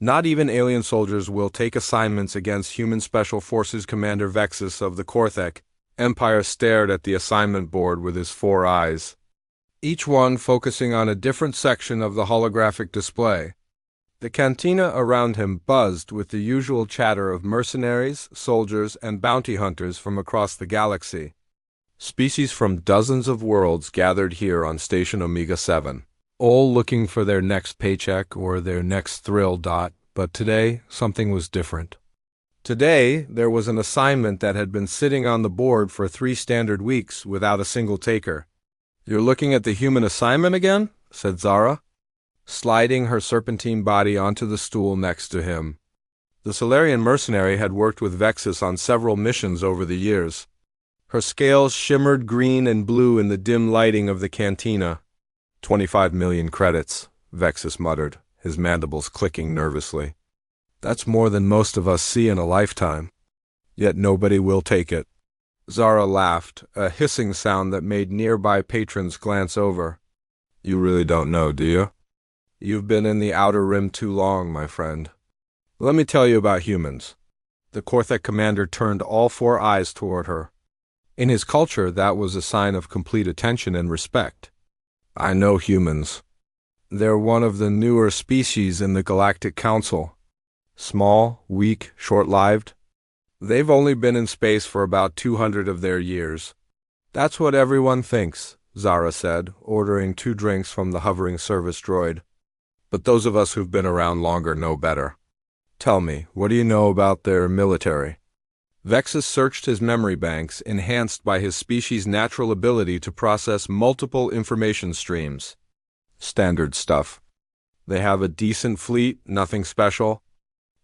Not even alien soldiers will take assignments against human Special Forces Commander Vexus of the Korthek. Empire stared at the assignment board with his 4 eyes, each one focusing on a different section of the holographic display. The cantina around him buzzed with the usual chatter of mercenaries, soldiers, and bounty hunters from across the galaxy. Species from dozens of worlds gathered here on Station Omega-7, all looking for their next paycheck or their next thrill. But today, something was different. Today, there was an assignment that had been sitting on the board for 3 standard weeks without a single taker. "You're looking at the human assignment again?" said Zara, sliding her serpentine body onto the stool next to him. The Solarian mercenary had worked with Vexus on several missions over the years. Her scales shimmered green and blue in the dim lighting of the cantina. 25 million credits, Vexus muttered, his mandibles clicking nervously. "That's more than most of us see in a lifetime. Yet nobody will take it." Zara laughed, a hissing sound that made nearby patrons glance over. "You really don't know, do you? You've been in the Outer Rim too long, my friend. Let me tell you about humans." The Korthek commander turned all 4 eyes toward her. In his culture, that was a sign of complete attention and respect. "I know humans. They're one of the newer species in the Galactic Council. Small, weak, short-lived. They've only been in space for about 200 of their years." "That's what everyone thinks," Zara said, ordering 2 drinks from the hovering service droid. "But those of us who've been around longer know better. Tell me, what do you know about their military?" Vexus searched his memory banks, enhanced by his species' natural ability to process multiple information streams. "Standard stuff. They have a decent fleet, nothing special.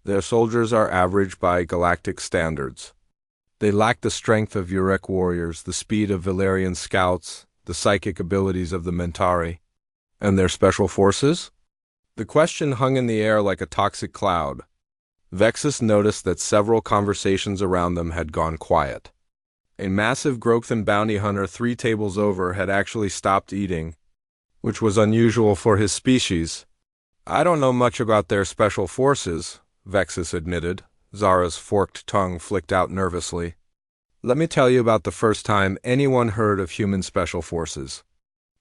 Their soldiers are average by galactic standards. They lack the strength of Urek warriors, the speed of Valerian scouts, the psychic abilities of the Mentari." "And their special forces?" The question hung in the air like a toxic cloud. Vexus noticed that several conversations around them had gone quiet. A massive Grothan bounty hunter 3 tables over had actually stopped eating, which was unusual for his species. "I don't know much about their special forces," Vexus admitted. Zara's forked tongue flicked out nervously. "Let me tell you about the first time anyone heard of human special forces.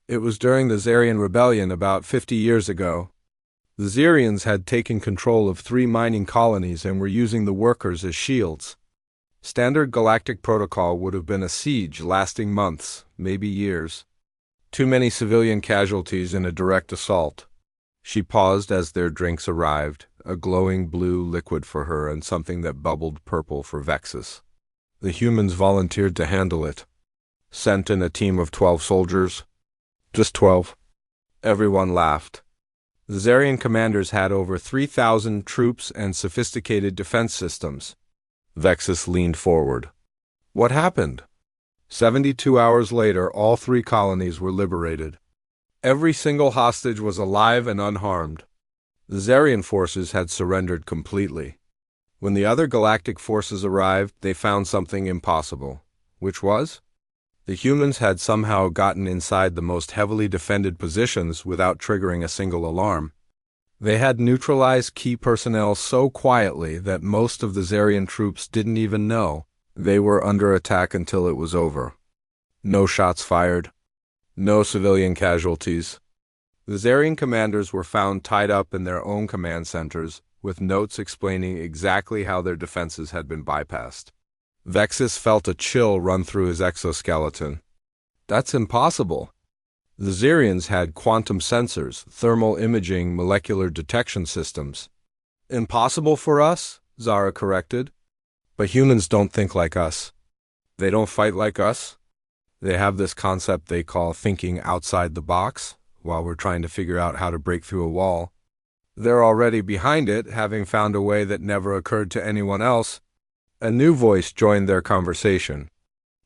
It was during the Zarian Rebellion about 50 years ago. The Zarians had taken control of 3 mining colonies and were using the workers as shields. Standard galactic protocol would have been a siege lasting months, maybe years. Too many civilian casualties in a direct assault." She paused as their drinks arrived, a glowing blue liquid for her and something that bubbled purple for Vexus. "The humans volunteered to handle it. Sent in a team of 12 soldiers." "Just 12. Everyone laughed. The Zarian commanders had over 3,000 troops and sophisticated defense systems. Vexus leaned forward. "What happened?" 72 hours later, all 3 colonies were liberated. Every single hostage was alive and unharmed. The Zarian forces had surrendered completely. When the other galactic forces arrived, they found something impossible. Which was? The humans had somehow gotten inside the most heavily defended positions without triggering a single alarm. They had neutralized key personnel so quietly that most of the Zarian troops didn't even know they were under attack until it was over. No shots fired. No civilian casualties. The Zarian commanders were found tied up in their own command centers, with notes explaining exactly how their defenses had been bypassed. Vexus felt a chill run through his exoskeleton. "That's impossible." The Zarians had quantum sensors, thermal imaging, molecular detection systems. "Impossible for us," Zara corrected. "But humans don't think like us. They don't fight like us. They have this concept they call thinking outside the box, while we're trying to figure out how to break through a wall. They're already behind it, having found a way that never occurred to anyone else." A new voice joined their conversation.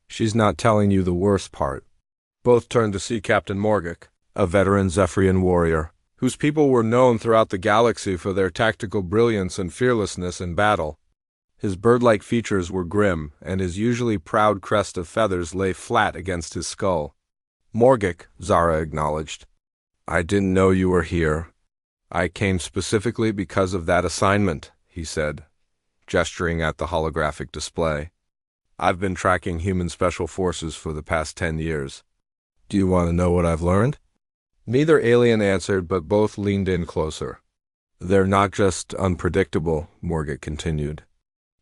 "She's not telling you the worst part." Both turned to see Captain Morgic, a veteran Zephyrian warrior, whose people were known throughout the galaxy for their tactical brilliance and fearlessness in battle. His bird-like features were grim, and his usually proud crest of feathers lay flat against his skull. "Morgic," Zara acknowledged. "I didn't know you were here. I came specifically because of that assignment, he said, gesturing at the holographic display. I've been tracking human special forces for the past 10 years. Do you want to know what I've learned? Neither alien answered, but both leaned in closer. They're not just unpredictable, Morgott continued.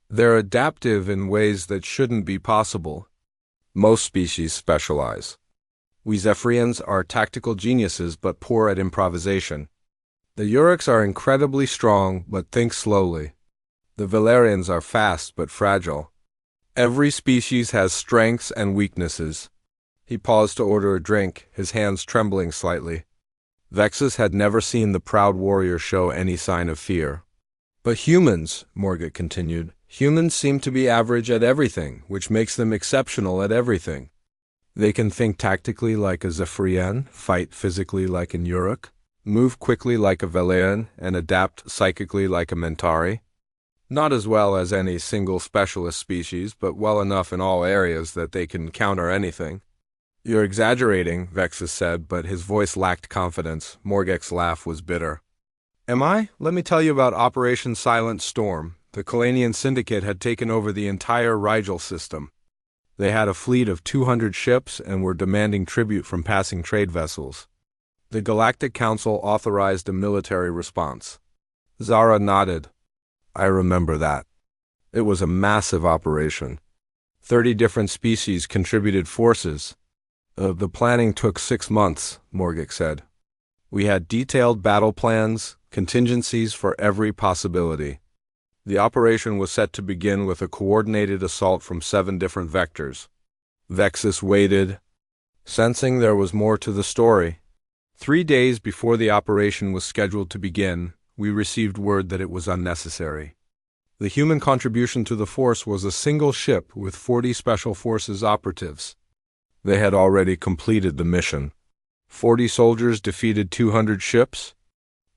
They're adaptive in ways that shouldn't be possible. Most species specialize. We Zephyrians are tactical geniuses but poor at improvisation. The Urux are incredibly strong but think slowly. The Valerians are fast but fragile. Every species has strengths and weaknesses. He paused to order a drink, his hands trembling slightly. Vexus had never seen the proud warrior show any sign of fear. But humans, Morgott continued, humans seem to be average at everything, which makes them exceptional at everything. They can think tactically like a Zephyrian, fight physically like an Uruk, move quickly like a Valerian, and adapt psychically like a Mentari. Not as well as any single specialist species, but well enough in all areas that they can counter anything. You're exaggerating, Vexus said, but his voice lacked confidence. Morgott's laugh was bitter. Am I? Let me tell you about Operation Silent Storm. The Kalanian Syndicate had taken over the entire Rigel system. They had a fleet of 200 ships and were demanding tribute from passing trade vessels. The Galactic Council authorized a military response. Zara nodded. I remember that. It was a massive operation. 30 different species contributed forces. The planning took 6 months, Morgott said. We had detailed battle plans, contingencies for every possibility. The operation was set to begin with a coordinated assault from 7 different vectors. Vexus waited, sensing there was more to the story. 3 days before the operation was scheduled to begin, we received word that it was unnecessary. The human contribution to the force was a single ship with 40 Special Forces operatives. They had already completed the mission. 40 soldiers defeated 200 ships?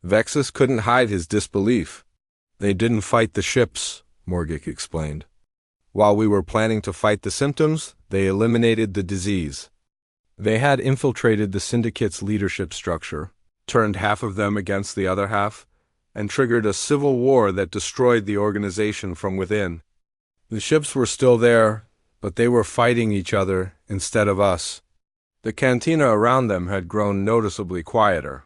Vexus couldn't hide his disbelief. They didn't fight the ships, Morgott explained. While we were planning to fight the symptoms, they eliminated the disease. They had infiltrated the Syndicate's leadership structure, turned half of them against the other half, and triggered a civil war that destroyed the organization from within. The ships were still there, but they were fighting each other instead of us. The cantina around them had grown noticeably quieter.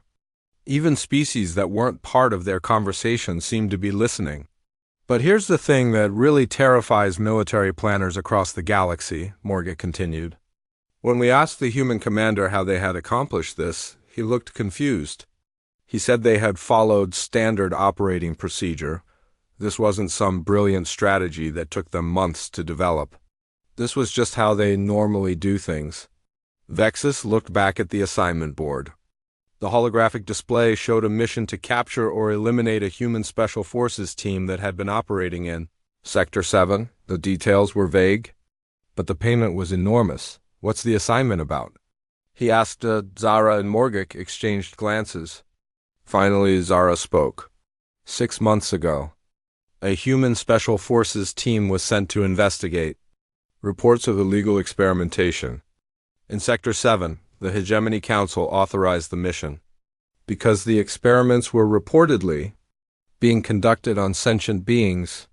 Even species that weren't part of their conversation seemed to be listening. But here's the thing that really terrifies military planners across the galaxy, Morgott continued. When we asked the human commander how they had accomplished this, he looked confused. He said they had followed standard operating procedure. This wasn't some brilliant strategy that took them months to develop. This was just how they normally do things. Vexus looked back at the assignment board. The holographic display showed a mission to capture or eliminate a human special forces team that had been operating in Sector 7. The details were vague, but the payment was enormous. What's the assignment about? He asked. Zara and Morgott exchanged glances. Finally, Zara spoke. 6 months ago, a human special forces team was sent to investigate reports of illegal experimentation. In Sector 7, the Hegemony Council authorized the mission. Because the experiments were reportedly being conducted on sentient beings,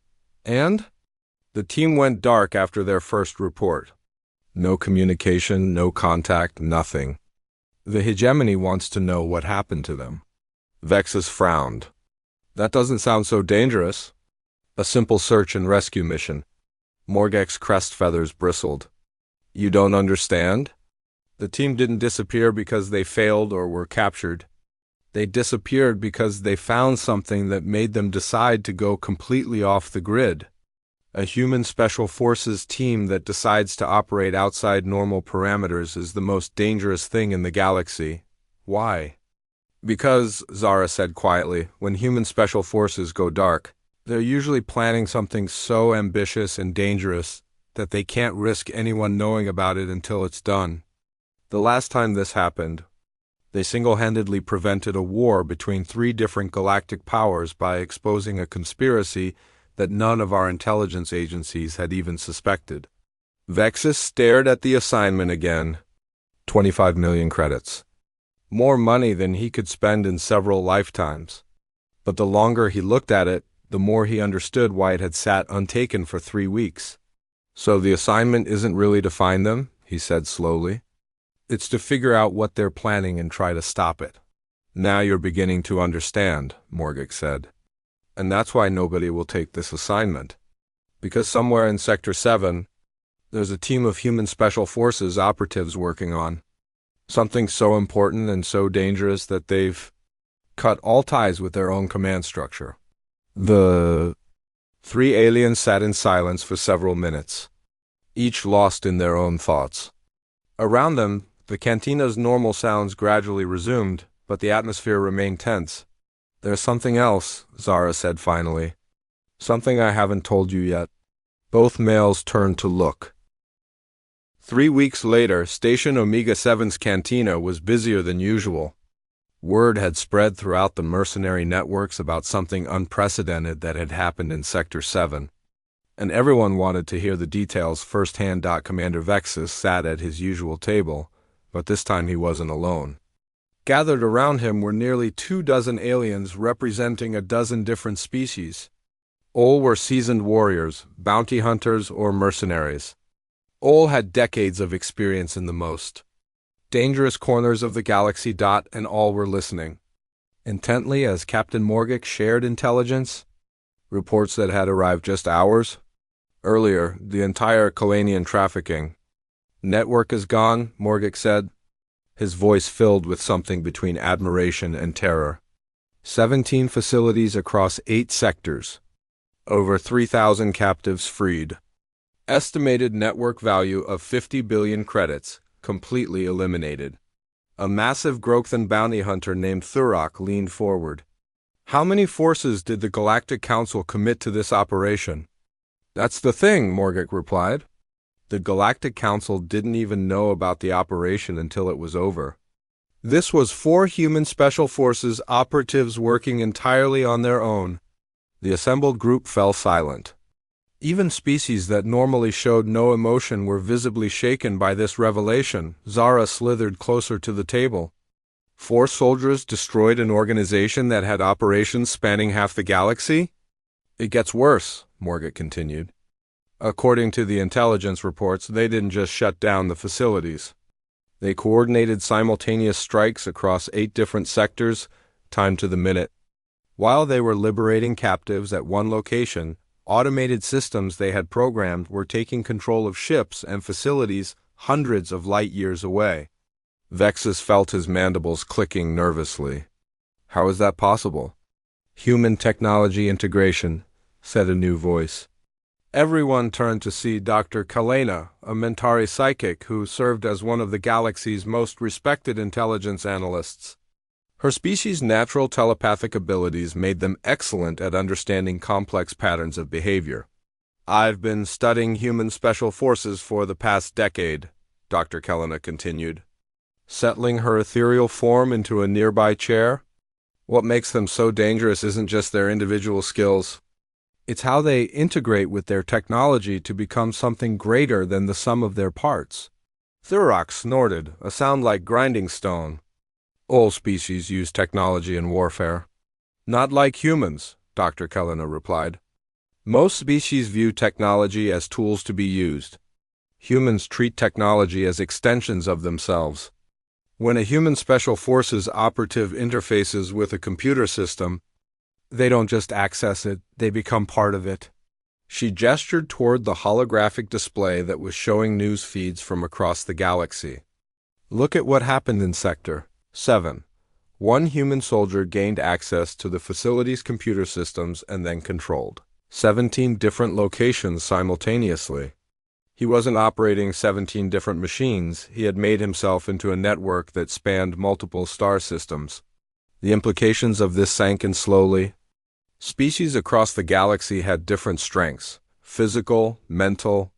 and the team went dark after their first report. No communication, no contact, nothing. The Hegemony wants to know what happened to them. Vexus frowned. That doesn't sound so dangerous. A simple search and rescue mission. Morgott's crest feathers bristled. You don't understand? The team didn't disappear because they failed or were captured. They disappeared because they found something that made them decide to go completely off the grid. A human special forces team that decides to operate outside normal parameters is the most dangerous thing in the galaxy. Why? Because, Zara said quietly, when human special forces go dark, they're usually planning something so ambitious and dangerous that they can't risk anyone knowing about it until it's done. The last time this happened, they single-handedly prevented a war between 3 different galactic powers by exposing a conspiracy that none of our intelligence agencies had even suspected. Vexus stared at the assignment again. 25 million credits. More money than he could spend in several lifetimes. But the longer he looked at it, the more he understood why it had sat untaken for 3 weeks. So the assignment isn't really to find them, he said slowly. It's to figure out what they're planning and try to stop it. Now you're beginning to understand, Morgic said. And that's why nobody will take this assignment. Because somewhere in Sector 7, there's a team of human special forces operatives working on something so important and so dangerous that they've cut all ties with their own command structure. The 3 aliens sat in silence for several minutes, each lost in their own thoughts. Around them, the cantina's normal sounds gradually resumed, but the atmosphere remained tense. There's something else, Zara said finally. Something I haven't told you yet. Both males turned to look. 3 weeks later, Station Omega-7's cantina was busier than usual. Word had spread throughout the mercenary networks about something unprecedented that had happened in Sector 7, and everyone wanted to hear the details firsthand. Commander Vexus sat at his usual table, but this time he wasn't alone. Gathered around him were nearly 24 aliens representing 12 different species. All were seasoned warriors, bounty hunters, or mercenaries. All had decades of experience in the most dangerous corners of the galaxy. And all were listening intently as Captain Morgic shared intelligence, reports that had arrived just hours earlier. The entire Kalanian trafficking network is gone, Morgic said, his voice filled with something between admiration and terror. 17 facilities across 8 sectors. Over 3,000 captives freed. Estimated network value of 50 billion credits, completely eliminated. A massive Grothan bounty hunter named Thurok leaned forward. How many forces did the Galactic Council commit to this operation? That's the thing, Morgic replied. The Galactic Council didn't even know about the operation until it was over. This was 4 human special forces operatives working entirely on their own. The assembled group fell silent. Even species that normally showed no emotion were visibly shaken by this revelation. Zara slithered closer to the table. 4 soldiers destroyed an organization that had operations spanning half the galaxy? It gets worse, Morgic continued. According to the intelligence reports, they didn't just shut down the facilities. They coordinated simultaneous strikes across 8 different sectors, timed to the minute. While they were liberating captives at one location, automated systems they had programmed were taking control of ships and facilities hundreds of light-years away. Vexus felt his mandibles clicking nervously. How is that possible? Human technology integration, said a new voice. Everyone turned to see Dr. Kalena, a Mentari psychic who served as one of the galaxy's most respected intelligence analysts. Her species' natural telepathic abilities made them excellent at understanding complex patterns of behavior. I've been studying human special forces for the past decade, Dr. Kalena continued, settling her ethereal form into a nearby chair. What makes them so dangerous isn't just their individual skills. It's how they integrate with their technology to become something greater than the sum of their parts. Thurok snorted, a sound like grinding stone. All species use technology in warfare. Not like humans, Dr. Kalena replied. Most species view technology as tools to be used. Humans treat technology as extensions of themselves. When a human special forces operative interfaces with a computer system, they don't just access it, they become part of it. She gestured toward the holographic display that was showing news feeds from across the galaxy. Look at what happened in Sector 7. 1 human soldier gained access to the facility's computer systems and then controlled 17 different locations simultaneously. He wasn't operating 17 different machines, he had made himself into a network that spanned multiple star systems. The implications of this sank in slowly. Species across the galaxy had different strengths, physical, mental,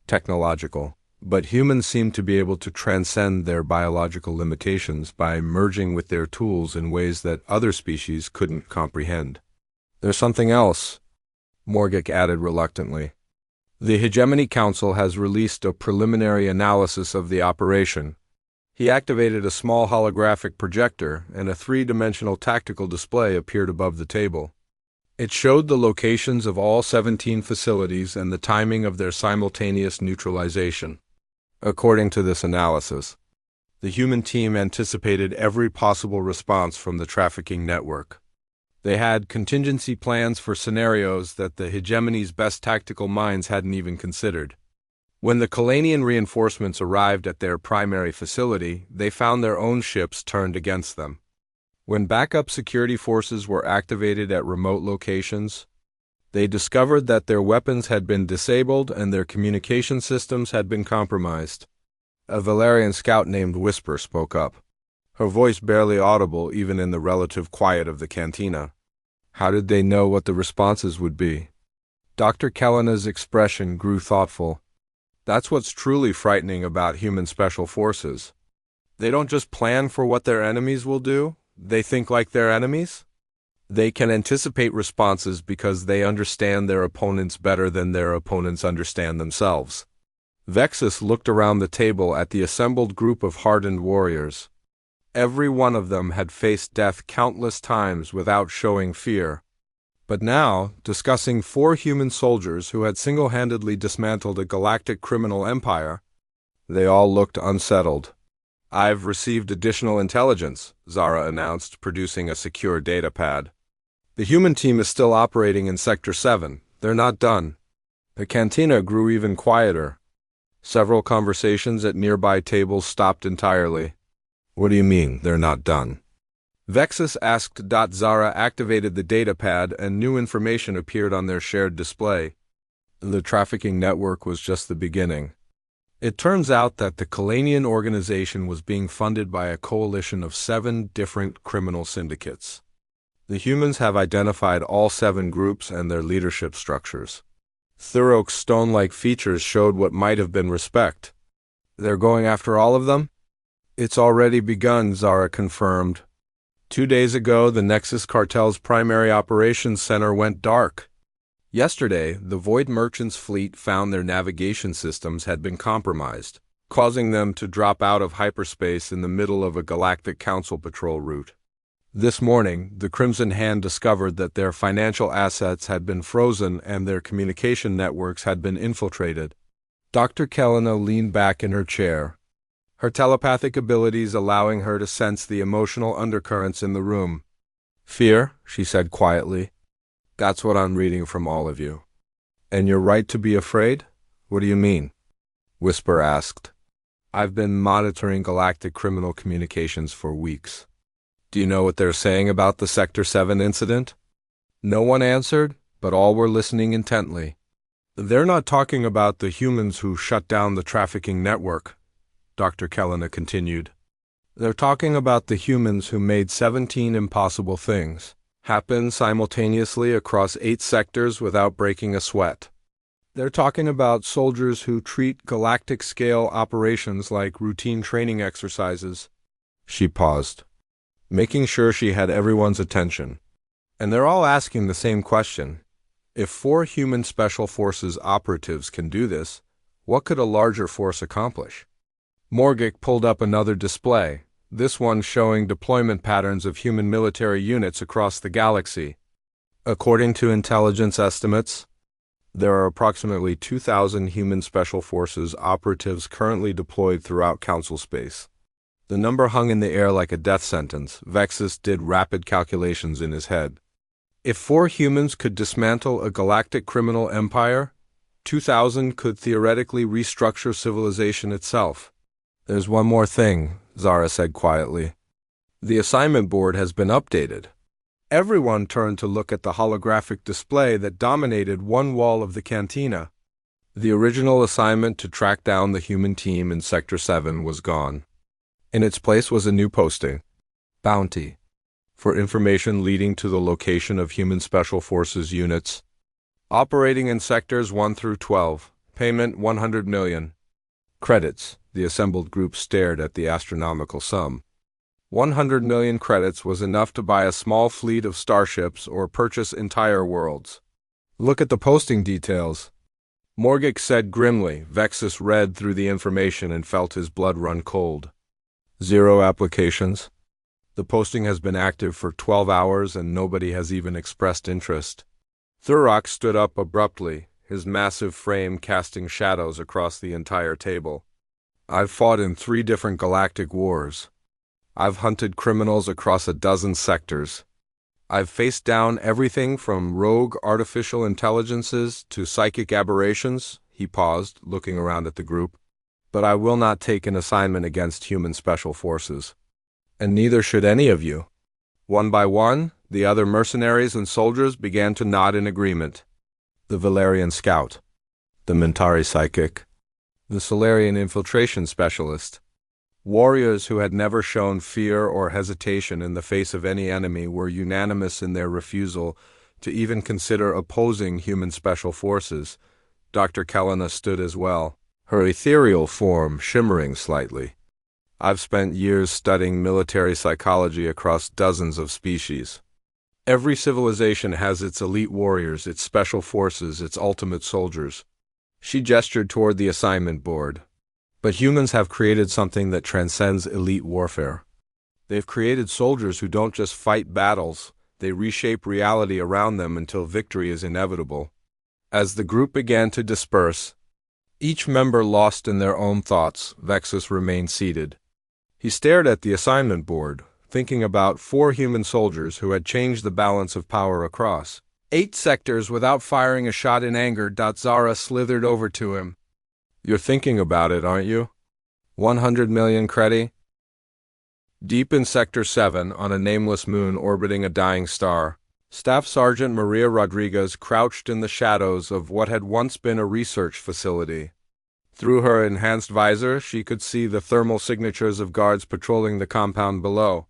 technological, but humans seemed to be able to transcend their biological limitations by merging with their tools in ways that other species couldn't comprehend. There's something else, Morgic added reluctantly. The Hegemony Council has released a preliminary analysis of the operation. He activated a small holographic projector, and a three-dimensional tactical display appeared above the table. It showed the locations of all 17 facilities and the timing of their simultaneous neutralization. According to this analysis, the human team anticipated every possible response from the trafficking network. They had contingency plans for scenarios that the hegemony's best tactical minds hadn't even considered. When the Kalanian reinforcements arrived at their primary facility, they found their own ships turned against them. When backup security forces were activated at remote locations, they discovered that their weapons had been disabled and their communication systems had been compromised. A Valerian scout named Whisper spoke up, her voice barely audible even in the relative quiet of the cantina. How did they know what the responses would be? Dr. Kellena's expression grew thoughtful. That's what's truly frightening about human special forces. They don't just plan for what their enemies will do, they think like their enemies. They can anticipate responses because they understand their opponents better than their opponents understand themselves. Vexus looked around the table at the assembled group of hardened warriors. Every one of them had faced death countless times without showing fear. But now, discussing 4 human soldiers who had single-handedly dismantled a galactic criminal empire, they all looked unsettled. I've received additional intelligence, Zara announced, producing a secure data pad. The human team is still operating in Sector 7. They're not done. The cantina grew even quieter. Several conversations at nearby tables stopped entirely. What do you mean, they're not done? Vexus asked. Zara activated the data pad and new information appeared on their shared display. The trafficking network was just the beginning. It turns out that the Kalanian organization was being funded by a coalition of 7 different criminal syndicates. The humans have identified all 7 groups and their leadership structures. Thurok's stone-like features showed what might have been respect. They're going after all of them? It's already begun, Zara confirmed. 2 days ago, the Nexus Cartel's primary operations center went dark. Yesterday, the Void Merchants' fleet found their navigation systems had been compromised, causing them to drop out of hyperspace in the middle of a Galactic Council patrol route. This morning, the Crimson Hand discovered that their financial assets had been frozen and their communication networks had been infiltrated. Dr. Kellena leaned back in her chair, her telepathic abilities allowing her to sense the emotional undercurrents in the room. Fear, she said quietly. That's what I'm reading from all of you. And you're right to be afraid? What do you mean? Whisper asked. I've been monitoring galactic criminal communications for weeks. Do you know what they're saying about the Sector 7 incident? No one answered, but all were listening intently. They're not talking about the humans who shut down the trafficking network, Dr. Kellena continued. They're talking about the humans who made 17 impossible things happen simultaneously across 8 sectors without breaking a sweat. They're talking about soldiers who treat galactic-scale operations like routine training exercises. She paused, making sure she had everyone's attention. And they're all asking the same question. If 4 human special forces operatives can do this, what could a larger force accomplish? Morgic pulled up another display, this one showing deployment patterns of human military units across the galaxy. According to intelligence estimates, there are approximately 2,000 human special forces operatives currently deployed throughout Council space. The number hung in the air like a death sentence. Vexus did rapid calculations in his head. If 4 humans could dismantle a galactic criminal empire, 2,000 could theoretically restructure civilization itself. There's one more thing, Zara said quietly. The assignment board has been updated. Everyone turned to look at the holographic display that dominated one wall of the cantina. The original assignment to track down the human team in Sector 7 was gone. In its place was a new posting, Bounty, for information leading to the location of human special forces units, operating in Sectors 1 through 12, payment 100 million. Credits. The assembled group stared at the astronomical sum. 100 million credits was enough to buy a small fleet of starships or purchase entire worlds. Look at the posting details, Morgic said grimly. Vexus read through the information and felt his blood run cold. Zero applications. The posting has been active for 12 hours and nobody has even expressed interest. Thurrock stood up abruptly, his massive frame casting shadows across the entire table. I've fought in 3 different galactic wars. I've hunted criminals across a dozen sectors. I've faced down everything from rogue artificial intelligences to psychic aberrations. He paused, looking around at the group. But I will not take an assignment against human special forces. And neither should any of you. One by one, the other mercenaries and soldiers began to nod in agreement. The Valerian scout, the Mentari psychic, the Solarian infiltration specialist. Warriors who had never shown fear or hesitation in the face of any enemy were unanimous in their refusal to even consider opposing human special forces. Dr. Kelena stood as well, her ethereal form shimmering slightly. I've spent years studying military psychology across dozens of species. Every civilization has its elite warriors, its special forces, its ultimate soldiers. She gestured toward the assignment board. But humans have created something that transcends elite warfare. They've created soldiers who don't just fight battles, they reshape reality around them until victory is inevitable. As the group began to disperse, each member lost in their own thoughts, Vexus remained seated. He stared at the assignment board, thinking about 4 human soldiers who had changed the balance of power across 8 sectors without firing a shot in anger. Zara slithered over to him. You're thinking about it, aren't you? 100 million credit? Deep in Sector 7, on a nameless moon orbiting a dying star, Staff Sergeant Maria Rodriguez crouched in the shadows of what had once been a research facility. Through her enhanced visor, she could see the thermal signatures of guards patrolling the compound below.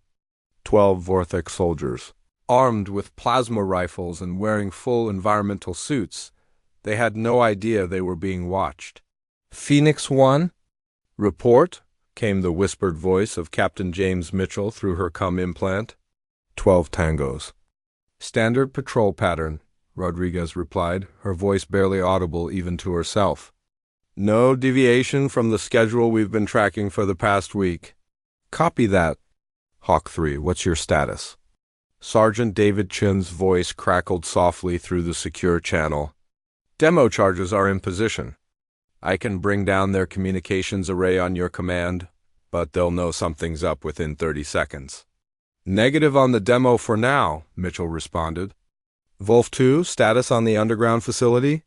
12 Vortex soldiers, armed with plasma rifles and wearing full environmental suits. They had no idea they were being watched. Phoenix 1? Report, came the whispered voice of Captain James Mitchell through her cum implant. 12 tangos. Standard patrol pattern, Rodriguez replied, her voice barely audible even to herself. No deviation from the schedule we've been tracking for the past week. Copy that. Hawk 3, what's your status? Sergeant David Chin's voice crackled softly through the secure channel. Demo charges are in position. I can bring down their communications array on your command, but they'll know something's up within 30 seconds. Negative on the demo for now, Mitchell responded. Wolf 2, status on the underground facility?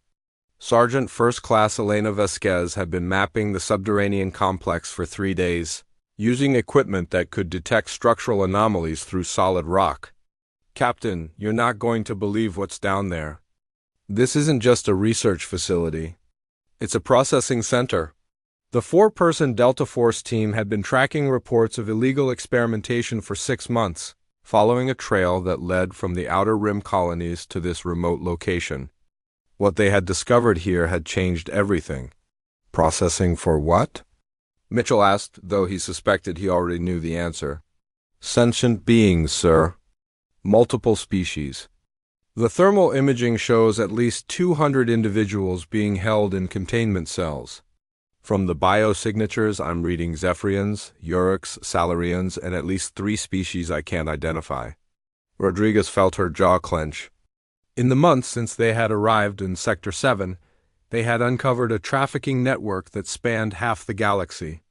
Sergeant First Class Elena Vasquez had been mapping the subterranean complex for 3 days, using equipment that could detect structural anomalies through solid rock. Captain, you're not going to believe what's down there. This isn't just a research facility. It's a processing center. The 4-person Delta Force team had been tracking reports of illegal experimentation for 6 months, following a trail that led from the Outer Rim colonies to this remote location. What they had discovered here had changed everything. Processing for what? Mitchell asked, though he suspected he already knew the answer. Sentient beings, sir. Multiple species. The thermal imaging shows at least 200 individuals being held in containment cells. From the biosignatures, I'm reading Zephyrians, Urix, Salarians, and at least 3 species I can't identify. Rodriguez felt her jaw clench. In the months since they had arrived in Sector 7, they had uncovered a trafficking network that spanned half the galaxy.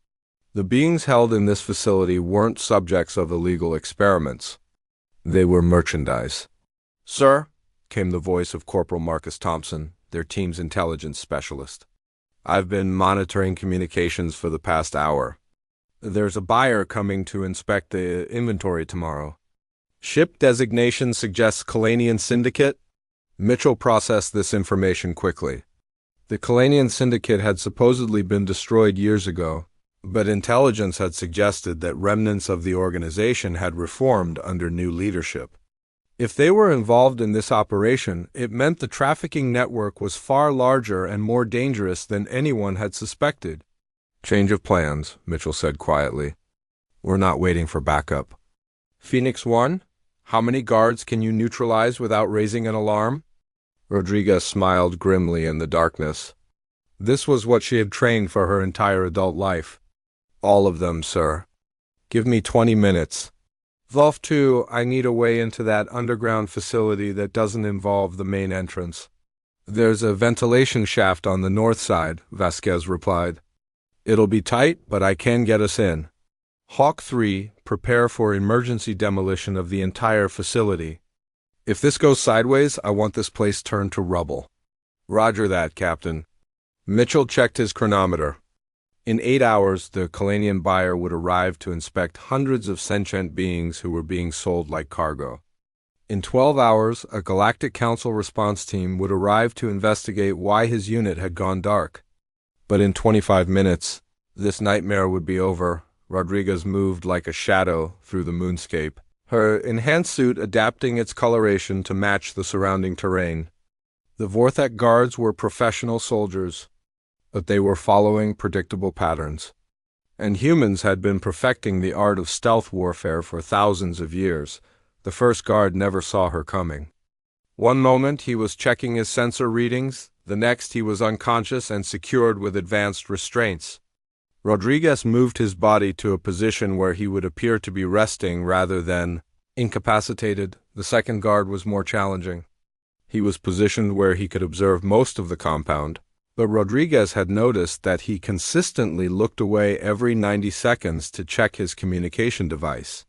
The beings held in this facility weren't subjects of illegal experiments. They were merchandise. Sir, came the voice of Corporal Marcus Thompson, their team's intelligence specialist. I've been monitoring communications for the past hour. There's a buyer coming to inspect the inventory tomorrow. Ship designation suggests Kalanian Syndicate. Mitchell processed this information quickly. The Kalanian Syndicate had supposedly been destroyed years ago, but intelligence had suggested that remnants of the organization had reformed under new leadership. If they were involved in this operation, it meant the trafficking network was far larger and more dangerous than anyone had suspected. Change of plans, Mitchell said quietly. We're not waiting for backup. Phoenix 1, how many guards can you neutralize without raising an alarm? Rodriguez smiled grimly in the darkness. This was what she had trained for her entire adult life. All of them, sir. Give me 20 minutes. Volf 2, I need a way into that underground facility that doesn't involve the main entrance. There's a ventilation shaft on the north side, Vasquez replied. It'll be tight, but I can get us in. Hawk 3, prepare for emergency demolition of the entire facility. If this goes sideways, I want this place turned to rubble. Roger that, Captain. Mitchell checked his chronometer. In 8 hours, the Kalanian buyer would arrive to inspect hundreds of sentient beings who were being sold like cargo. In 12 hours, a Galactic Council response team would arrive to investigate why his unit had gone dark. But in 25 minutes, this nightmare would be over. Rodriguez moved like a shadow through the moonscape, her enhanced suit adapting its coloration to match the surrounding terrain. The Vorthak guards were professional soldiers, but they were following predictable patterns. And humans had been perfecting the art of stealth warfare for thousands of years. The first guard never saw her coming. One moment he was checking his sensor readings, the next he was unconscious and secured with advanced restraints. Rodriguez moved his body to a position where he would appear to be resting rather than incapacitated. The second guard was more challenging. He was positioned where he could observe most of the compound, but Rodriguez had noticed that he consistently looked away every 90 seconds to check his communication device.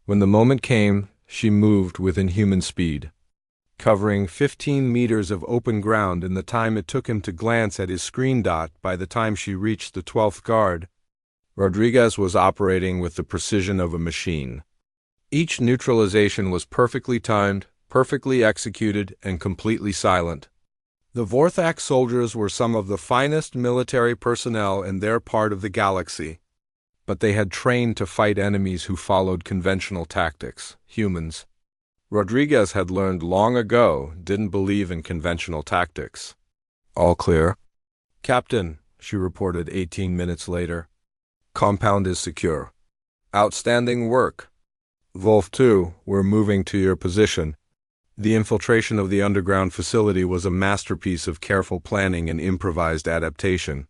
When the moment came, she moved with inhuman speed, covering 15 meters of open ground in the time it took him to glance at his screen dot. By the time she reached the 12th guard, Rodriguez was operating with the precision of a machine. Each neutralization was perfectly timed, perfectly executed, and completely silent. The Vorthak soldiers were some of the finest military personnel in their part of the galaxy, but they had trained to fight enemies who followed conventional tactics, humans. Rodriguez had learned long ago, didn't believe in conventional tactics. All clear. Captain, she reported 18 minutes later. Compound is secure. Outstanding work. Wolf 2, we're moving to your position. The infiltration of the underground facility was a masterpiece of careful planning and improvised adaptation.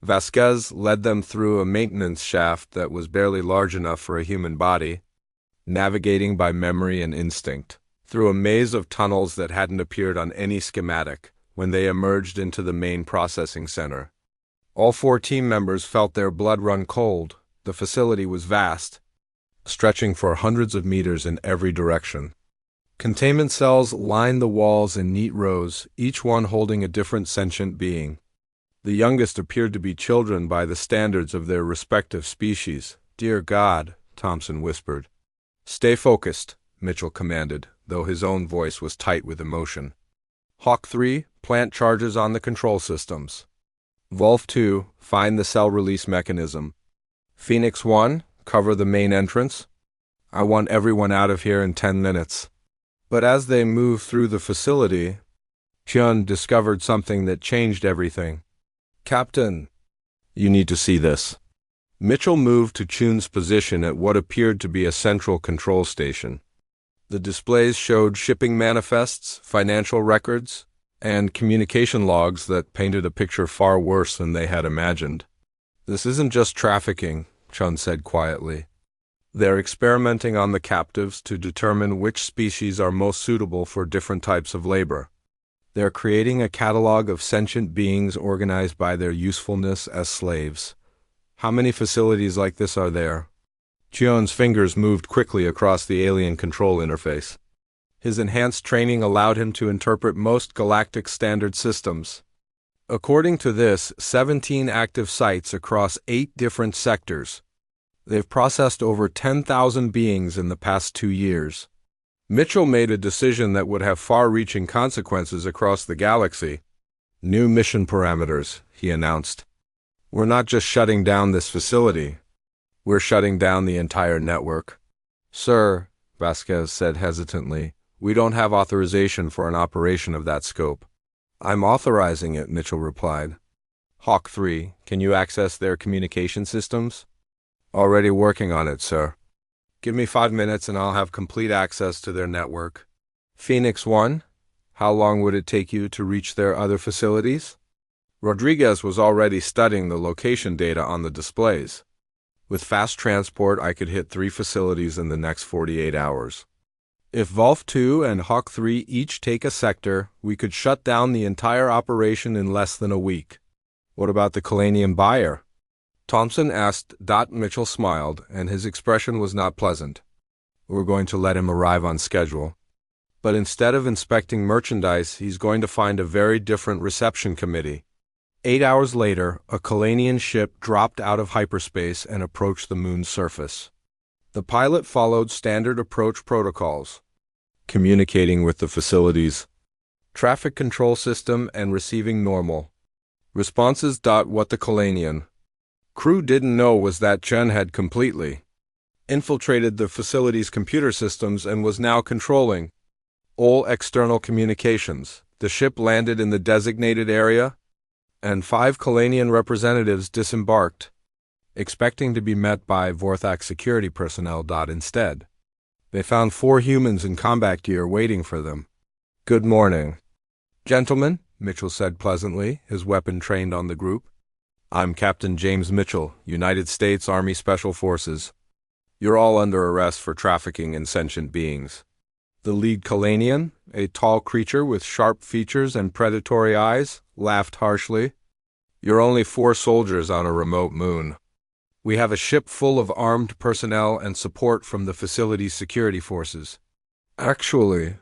Vasquez led them through a maintenance shaft that was barely large enough for a human body, navigating by memory and instinct, through a maze of tunnels that hadn't appeared on any schematic when they emerged into the main processing center. All 4 team members felt their blood run cold. The facility was vast, stretching for hundreds of meters in every direction. Containment cells lined the walls in neat rows, each one holding a different sentient being. The youngest appeared to be children by the standards of their respective species. "Dear God," Thompson whispered. "Stay focused," Mitchell commanded, though his own voice was tight with emotion. Hawk 3, plant charges on the control systems. Wolf 2, find the cell release mechanism. Phoenix 1, cover the main entrance. I want everyone out of here in 10 minutes. But as they moved through the facility, Hyun discovered something that changed everything. "Captain, you need to see this." Mitchell moved to Chun's position at what appeared to be a central control station. The displays showed shipping manifests, financial records, and communication logs that painted a picture far worse than they had imagined. "This isn't just trafficking," Chun said quietly. "They're experimenting on the captives to determine which species are most suitable for different types of labor. They're creating a catalog of sentient beings organized by their usefulness as slaves. How many facilities like this are there?" Chion's fingers moved quickly across the alien control interface. His enhanced training allowed him to interpret most galactic standard systems. According to this, 17 active sites across 8 different sectors. They've processed over 10,000 beings in the past 2 years. Mitchell made a decision that would have far-reaching consequences across the galaxy. "New mission parameters," he announced. "We're not just shutting down this facility. We're shutting down the entire network." "Sir," Vasquez said hesitantly, "we don't have authorization for an operation of that scope." "I'm authorizing it," Mitchell replied. "Hawk 3, can you access their communication systems?" "Already working on it, sir." "Give me 5 minutes and I'll have complete access to their network." "Phoenix 1, how long would it take you to reach their other facilities?" Rodriguez was already studying the location data on the displays. With fast transport, I could hit 3 facilities in the next 48 hours. If Volf 2 and Hawk 3 each take a sector, we could shut down the entire operation in less than a week. What about the Kalanian buyer? Thompson asked. Mitchell smiled, and his expression was not pleasant. We're going to let him arrive on schedule. But instead of inspecting merchandise, he's going to find a very different reception committee. 8 hours later, a Kalanian ship dropped out of hyperspace and approached the moon's surface. The pilot followed standard approach protocols, communicating with the facilities, traffic control system, and receiving normal responses. What the Kalanian crew didn't know was that Chen had completely infiltrated the facility's computer systems and was now controlling all external communications. The ship landed in the designated area, and 5 Kalanian representatives disembarked, expecting to be met by Vorthak security personnel. Instead, they found 4 humans in combat gear waiting for them. Good morning, gentlemen, Mitchell said pleasantly, his weapon trained on the group. I'm Captain James Mitchell, United States Army Special Forces. You're all under arrest for trafficking in sentient beings. The lead Kalanian, a tall creature with sharp features and predatory eyes, laughed harshly. You're only 4 soldiers on a remote moon. We have a ship full of armed personnel and support from the facility's security forces. Actually,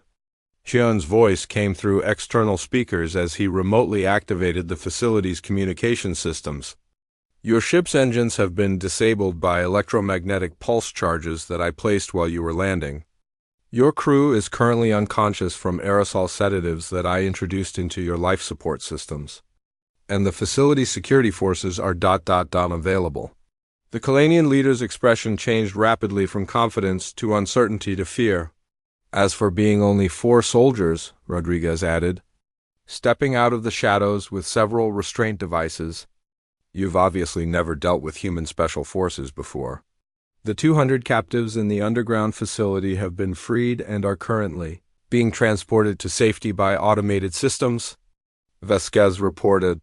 Xian's voice came through external speakers as he remotely activated the facility's communication systems. Your ship's engines have been disabled by electromagnetic pulse charges that I placed while you were landing. Your crew is currently unconscious from aerosol sedatives that I introduced into your life support systems. And the facility's security forces are ... available. The Kalanian leader's expression changed rapidly from confidence to uncertainty to fear. As for being only 4 soldiers, Rodriguez added, stepping out of the shadows with several restraint devices, you've obviously never dealt with human special forces before. The 200 captives in the underground facility have been freed and are currently being transported to safety by automated systems, Vasquez reported.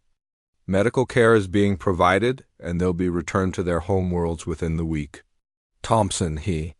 Medical care is being provided, and they'll be returned to their home worlds within the week. Thompson, he